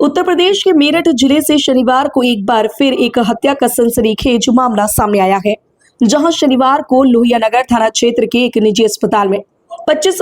उत्तर प्रदेश के मेरठ जिले से शनिवार को एक बार फिर एक हत्या का सनसनीखेज मामला सामने आया है, जहां शनिवार को लोहियानगर थाना क्षेत्र के एक निजी अस्पताल में 25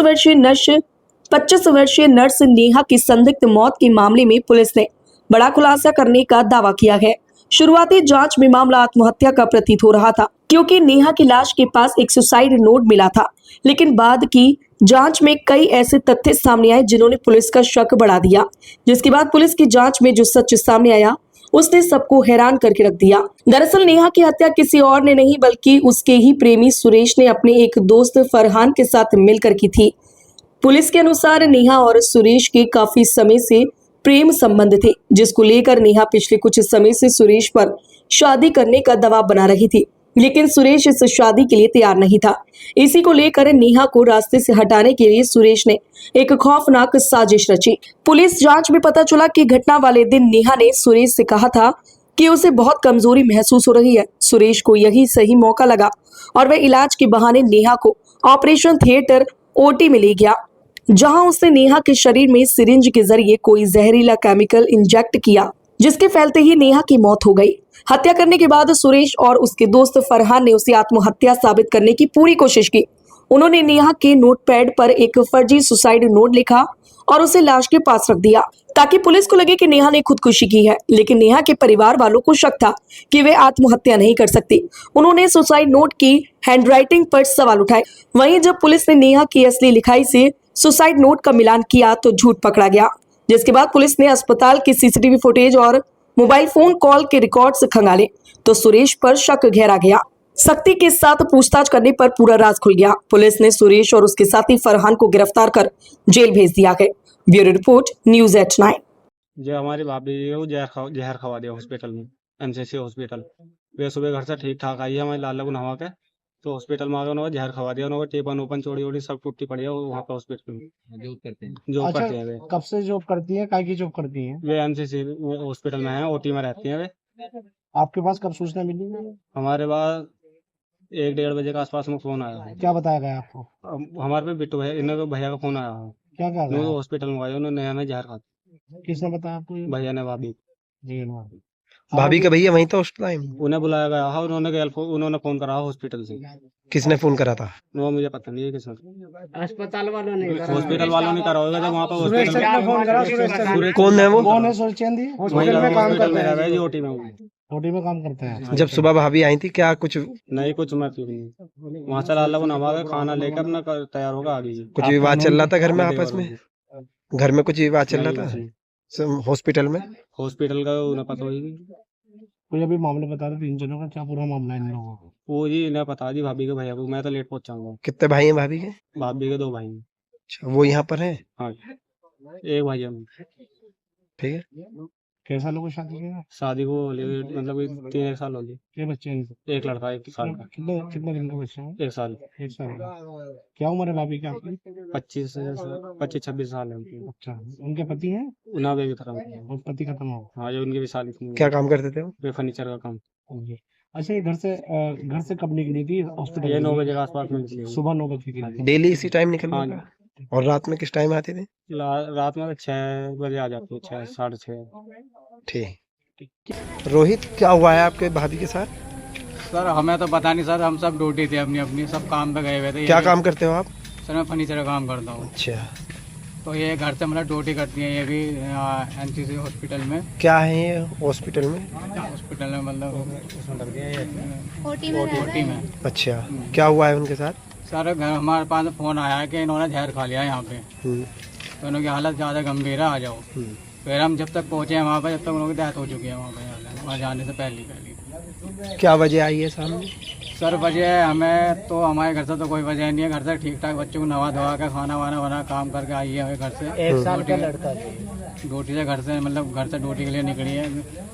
वर्षीय नर्स नेहा की संदिग्ध मौत के मामले में पुलिस ने बड़ा खुलासा करने का दावा किया है। शुरुआती जांच में मामला आत्महत्या का प्रतीत हो रहा था, क्योंकि नेहा की लाश के पास एक सुसाइड नोट मिला था, लेकिन बाद की जांच में कई ऐसे तथ्य सामने आए जिन्होंने पुलिस का शक बढ़ा दिया। जिसके बाद पुलिस की जांच में जो सच सामने आया उसने सबको हैरान करके रख दिया। दरअसल नेहा की हत्या किसी और ने नहीं बल्कि उसके ही प्रेमी सुरेश ने अपने एक दोस्त फरहान के साथ मिलकर की थी। पुलिस के अनुसार नेहा और सुरेश के काफी समय से प्रेम संबंध थे, जिसको लेकर नेहा पिछले कुछ समय से सुरेश पर शादी करने का दबाव बना रही थी, लेकिन सुरेश इस शादी के लिए तैयार नहीं था। इसी को लेकर नेहा को रास्ते से हटाने के लिए सुरेश ने एक खौफनाक साजिश रची। पुलिस जांच में पता चला कि घटना वाले दिन नेहा ने सुरेश से कहा था कि उसे बहुत कमजोरी महसूस हो रही है। सुरेश को यही सही मौका लगा और वह इलाज के बहाने नेहा को ऑपरेशन थिएटर ओटी में ले गया, जहां उसने नेहा के शरीर में सिरिंज के जरिए कोई जहरीला केमिकल इंजेक्ट किया, जिसके फैलते ही नेहा की मौत हो गई। हत्या करने के बाद सुरेश और उसके दोस्त फरहान ने उसे आत्महत्या साबित करने की पूरी कोशिश की। उन्होंने नेहा के नोटपैड पर एक फर्जी सुसाइड नोट लिखा और उसे लाश के पास रख दिया, ताकि पुलिस को लगे कि नेहा ने खुदकुशी की है। लेकिन नेहा के परिवार वालों को शक था कि वे आत्महत्या नहीं कर सकती। उन्होंने सुसाइड नोट की हैंडराइटिंग पर सवाल उठाए। वहीं जब पुलिस ने नेहा की असली लिखाई से सुसाइड नोट का मिलान किया तो झूठ पकड़ा गया, जिसके बाद पुलिस ने अस्पताल की सीसीटीवी फुटेज और मोबाइल फोन कॉल के रिकॉर्ड्स खंगाले तो सुरेश पर शक गहरा गया। सख्ती के साथ पूछताछ करने पर पूरा राज खुल गया। पुलिस ने सुरेश और उसके साथी फरहान को गिरफ्तार कर जेल भेज दिया है। Bureau report, news eight 9। जो हमारी भाभी है वो जहर खवा दिया हॉस्पिटल में, एमसीसी हॉस्पिटल। वे सुबह घर से ठीक ठाक आई है हमारी लाला को नहा के, तो हॉस्पिटल में आकर उन्होंने जहर खवा दिया। उन्होंने टेपन ओपन चोड़ी ओड़ी सब टूटी पड़ी है वहाँ पे हॉस्पिटल में। जॉब करते हैं वे। कब से जॉब करती है, काय की जॉब करती है? वे एमसीसी हॉस्पिटल में है, ओटी में रहती हैं वे। आपके पास कब सूचना मिली? हमारे पास 1-1:30 बजे के आसपास में फोन आया है। क्या बताया गया आपको? हमारे पे बिट्टू है, इन्होंने भैया का फोन आया है। क्या कहा गया? हॉस्पिटल में आए, उन्होंने हमें जहर खा दिया। किसने बताया आपको? भैया ने भाभी जी भाभी का भैया वहीं था उस टाइम? उन्हें बुलाया गया है, उन्होंने फोन करा हॉस्पिटल से। किसने फोन करा था? वो मुझे पता नहीं है किसने। अस्पताल वालों ने हॉस्पिटल वालों ने करा होगा जब वहाँ पर सुरेश सर ने फोन करा। सुरेश कौन है वो? कौन है? सुरेश चंदी हॉस्पिटल में काम करते हैं। जी ओटी में। ओटी में काम करते हैं। जब सुबह भाभी आई थी क्या कुछ नहीं, कुछ मतलब नहीं। वहाँ से लाला को नवा के खाना लेकर अपना तैयार होगा आगे जी। कुछ विवाद चल रहा था घर में आपस में? घर में कुछ विवाद चल रहा था हॉस्पिटल में? हॉस्पिटल का उन्हें पता होगी। कोई अभी मामले बता रहे 3 जनों का, क्या पूरा मामला है इन लोगों को? वो जी इन्हें पता जी, भाभी के भैया को। मैं तो लेट पहुंचाऊंगा। कितने भाई हैं भाभी के? भाभी के 2 भाई हैं। अच्छा, वो यहाँ पर है? हाँ, एक भाई है। ठीक है। कैसा लोगों शादी किया? शादी को मतलब 3 साल हो गए। क्या बच्चे हैं? एक लड़का 1 साल का। कितने दिन का बच्चा है? 1 साल। 1 साल का। क्या उम्र है भाभी की आपकी? 25-26 साल है उनकी। अच्छा, उनके पति हैं? उन्हें भी खत्म। और पति खत्म हो? हाँ, जो उनकी भी शादी थी। क्या काम करते थे वो? वे फर्नीचर का काम। अच्छा, ये घर से कब निकली थी हॉस्पिटल? ये 9 बजे के आसपास में निकली। सुबह 9 बजे की। डेली इसी टाइम निकल? हाँ। और रात में किस टाइम आते थे? रात में 6 बजे आ जाती है, 6 साढ़े 6। ठीक। रोहित, क्या हुआ है आपके भाभी के साथ? सर हमें तो पता नहीं सर, हम सब ड्यूटी थे अपनी सब काम पे गए हुए थे। क्या काम करते हो आप? सर मैं फर्नीचर का काम करता हूँ। अच्छा, तो ये घर से मतलब ड्यूटी करती हैं ये भी एनसीसी हॉस्पिटल में। क्या है ये हॉस्पिटल में? हॉस्पिटल में मतलब ओटी में। अच्छा, क्या हुआ है उनके साथ? सर घर हमारे पास फ़ोन आया है कि इन्होंने जहर खा लिया यहाँ पे, तो उनकी हालत ज़्यादा गंभीर है, आ जाओ। फिर हम जब तक पहुँचे हैं वहाँ पर, जब तक उनकी डेथ हो चुकी है वहाँ जाने से पहले। क्या वजह आई है सामने? सर वजह हमें तो हमारे घर से तो कोई वजह नहीं है। घर से ठीक ठाक बच्चों को नवा धोवा के खाना वाना बना काम करके आई है घर से। 1 साल का लड़का ड्यूटी से घर से मतलब घर से ड्यूटी के लिए निकली है।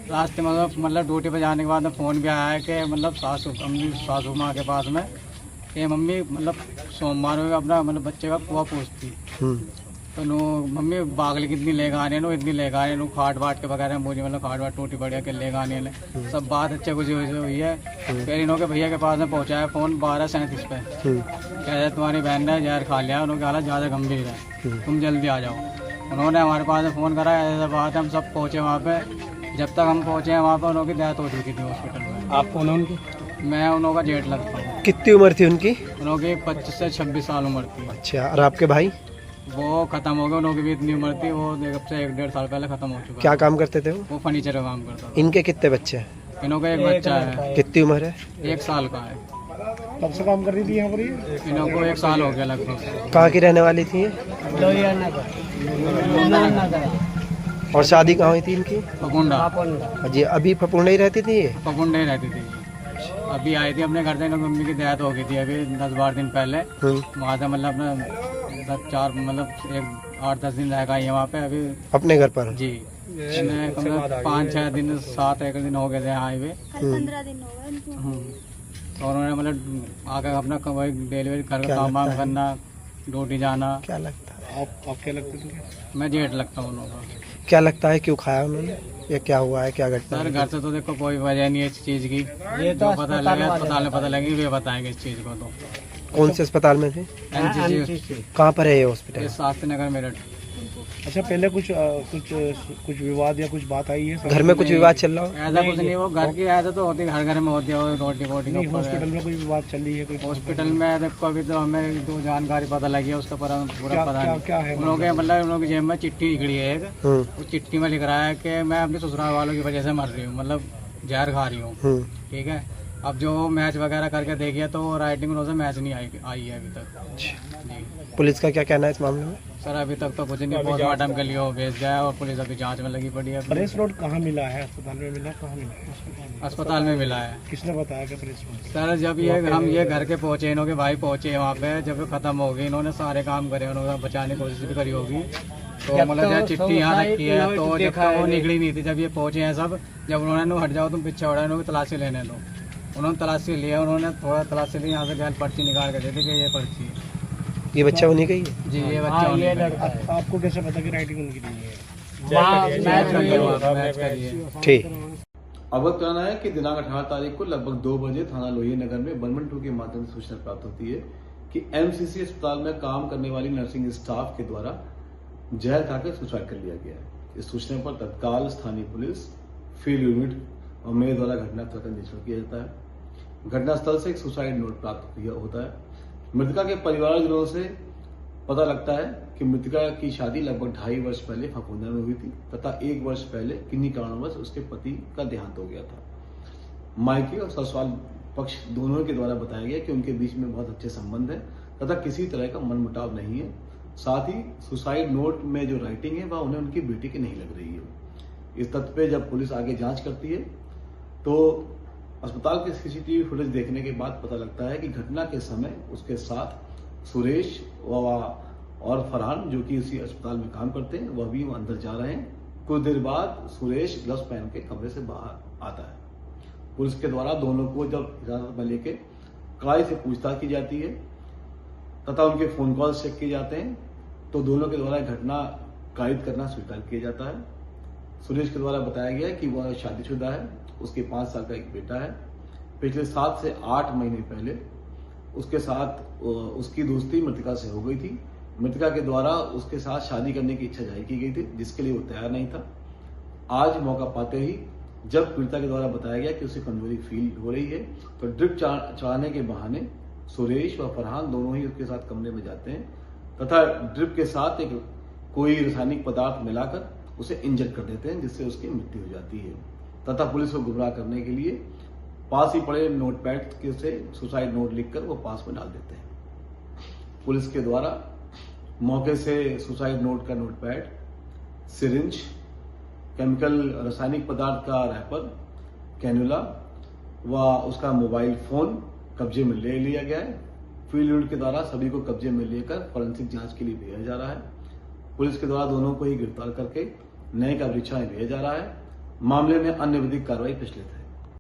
रास्ते में मतलब ड्यूटी पे जाने के बाद फ़ोन भी आया है कि मतलब सासू माँ के पास में कि मम्मी मतलब सोमवार में अपना मतलब बच्चे का कुआ पूछती। तो नो मम्मी बागली कितनी लेकर आने नो, इतनी लेकर आने नो, खाट बाट के वगैरह मुझे मतलब खाट बाट टूटी बढ़िया के लेकर आने सब बात अच्छे कुछ हुई है। फिर इन्हों के भैया के पास में पहुँचाया फ़ोन 12:37 पे। कहते तुम्हारी बहन ने जहर खा लिया, उनकी हालत ज़्यादा गंभीर है, तुम जल्दी आ जाओ। उन्होंने हमारे पास फ़ोन करा, ऐसा बात है, हम सब पहुँचे वहाँ पे। जब तक हम पहुँचे हैं वहाँ पे उनकी डेथ हो चुकी थी हॉस्पिटल में। आप कौन है उनकी? मैं उनका जेठ लगता हूँ। कितनी उम्र थी उनकी? उनकी 25 से 26 साल उम्र थी। अच्छा, और आपके भाई? वो ख़त्म हो गए, उनकी भी इतनी उम्र थी, वो अब से 1-1.5 साल पहले ख़त्म हो चुका। क्या काम करते थे वो फर्नीचर का काम करता था। इनके कितने बच्चे हैं? इनका एक बच्चा है, कितनी उम्र है? 1 साल का है। कब से काम कर रही थी यहाँ पर ये? इनको 1 साल हो गया लगभग। कहाँ की रहने वाली थी ये? और शादी कहाँ हुई थी इनकी? पकुंडा। जी, अभी फपुंडा ही रहती थी ये? पकुंडा ही रहती थी। अभी आई थी अपने घर से, इनकी मम्मी की डेथ हो गई थी अभी 10-12 दिन पहले। वहाँ से मतलब अपना 8-10 दिन रह गई है वहाँ पे अभी अपने घर पर? जी। 5-6 दिन 7-1 दिन हो गए थे आए हुए। 15 दिन हो गए उनको। और उन्होंने मतलब आकर अपना वही डिलीवरी घर का काम वाम करना, ड्यूटी जाना। क्या लगता है? आप क्या लगते थे? मैं जेठ लगता हूँ उनका। क्या लगता है क्यों खाया उन्होंने, या क्या हुआ है, क्या घटना? सर घर से तो देखो कोई वजह नहीं है इस चीज़ की। जो पता लगे अस्पताल में पता लगेगी, वे बताएंगे इस चीज़ को। तो कौन से अस्पताल में थे? NCC कहाँ पर है ये हॉस्पिटल? शास्त्री नगर मेरठ। अच्छा, पहले कुछ विवाद या कुछ बात आई है? घर में कुछ विवाद चल रहा हो? ऐसा कुछ नहीं, वो घर की ऐसा तो होती, घर घर में होती है, रोटी वोटी के ऊपर। हॉस्पिटल में कोई विवाद चल रही है? कोई हॉस्पिटल में देखो अभी तो हमें जो जानकारी पता लगी है उसका पूरा पता नहीं। क्या है? उन लोगों के मतलब उन लोगों की जेब में चिट्ठी निकली है एक। उस चिट्ठी में लिख रहा है कि मैं अपने ससुराल वालों की वजह से मर रही हूँ, मतलब जहर खा रही हूँ। ठीक है, अब जो मैच वगैरह करके देखिए तो राइटिंग उन्होंने मैच नहीं आई है अभी तक। जी। पुलिस का क्या कहना है इस मामले में? सर अभी तक तो कुछ नहीं, पोस्टमार्टम के लिए वो भेज गया और पुलिस अभी जांच में लगी पड़ी है। प्रेस नोट कहाँ मिला है? अस्पताल में मिला? कहाँ मिला है? अस्पताल में मिला है। किसने बताया कि प्रेस नोट? सर जब हम ये घर के पहुँचे, इन्हों के भाई पहुँचे वहाँ पे, जब ख़त्म हो गई, इन्होंने सारे काम करे, उन्होंने बचाने की कोशिश भी करी होगी। तो मतलब जब चिट्ठी यहाँ रखी है तो जब तक वो निकली नहीं थी, जब ये पहुँचे हैं सब, जब उन्होंने हट जाओ तुम पीछे उड़ा, इन्होंने तलाशी लेने दो। उन्होंने तलाशी लिया, उन्होंने थोड़ा तलाशी ली, यहाँ से गैल पर्ची निकाल के दे दी कि ये पर्ची है। ये बच्चा उन्हीं का ही है? जी, ये बच्चा उन्हीं का है। आपको कैसे पता कि राइटिंग उनकी नहीं है? मैच करिए। ठीक। अवगत कराना है कि दिनांक 18 तारीख को लगभग 2 बजे थाना लोहिया नगर में 112 के माध्यम से सूचना प्राप्त होती है कि MCC अस्पताल में काम करने वाली नर्सिंग स्टाफ के द्वारा जहर खाकर सुसाइड कर लिया गया है। इस सूचना पर तत्काल स्थानीय पुलिस, फील्ड यूनिट और मेरे द्वारा घटनास्थल का निरीक्षण किया जाता है। घटनास्थल से एक सुसाइड नोट प्राप्त होता है। मृतका के परिवारजनों से पता लगता है कि मृतका की शादी लगभग 2.5 वर्ष पहले फफूंदा में हुई थी तथा 1 वर्ष पहले किन्हीं कारणवश उसके पति का देहांत हो गया था। मायके और ससुराल पक्ष दोनों के द्वारा बताया गया कि उनके बीच में बहुत अच्छे संबंध है तथा किसी तरह का मनमुटाव नहीं है। साथ ही सुसाइड नोट में जो राइटिंग है वह उन्हें उनकी बेटी की नहीं लग रही है। इस तथ्य पे जब पुलिस आगे जांच करती है तो अस्पताल के CCTV फुटेज देखने के बाद पता लगता है कि घटना के समय उसके साथ सुरेश और फरहान, जो कि इसी अस्पताल में काम करते हैं, वह भी अंदर जा रहे हैं। कुछ देर बाद सुरेश ग्लव्स पहन के कमरे से बाहर आता है। पुलिस के द्वारा दोनों को जब हिरासत में लेके कड़ाई से पूछताछ की जाती है तथा उनके फोन कॉल चेक किए जाते हैं तो दोनों के द्वारा घटना कायद करना स्वीकार किया जाता है। सुरेश के द्वारा बताया गया कि वह शादीशुदा है, उसके 5 साल का एक बेटा है। पिछले 7 से 8 महीने पहले उसके साथ उसकी दोस्ती मृतका से हो गई थी। मृतका के द्वारा उसके साथ शादी करने की इच्छा जाहिर की गई थी, जिसके लिए वो तैयार नहीं था। आज मौका पाते ही जब पीड़िता के द्वारा बताया गया कि उसे कमजोरी फील हो रही है तो ड्रिप चढ़ाने के बहाने सुरेश व फरहान दोनों ही उसके साथ कमरे में जाते हैं तथा ड्रिप के साथ एक कोई रासायनिक पदार्थ मिलाकर उसे इंजेक्ट कर देते हैं, जिससे उसकी मृत्यु हो जाती है तथा पुलिस को गुमराह करने के लिए पास ही पड़े नोटपैड से सुसाइड नोट लिखकर वो पास में डाल देते हैं। पुलिस के द्वारा मौके से सुसाइड नोट का नोटपैड, सिरिंज, केमिकल रासायनिक पदार्थ का रैपर, कैनुला व उसका मोबाइल फोन कब्जे में ले लिया गया है। फील्ड यूनिट के द्वारा सभी को कब्जे में लेकर फॉरेंसिक जांच के लिए भेजा जा रहा है। पुलिस के द्वारा दोनों को ही गिरफ्तार करके न्यायिक परीक्षा में भेजा जा रहा है। मामले में अन्य विधिक कार्रवाई प्रचलित है।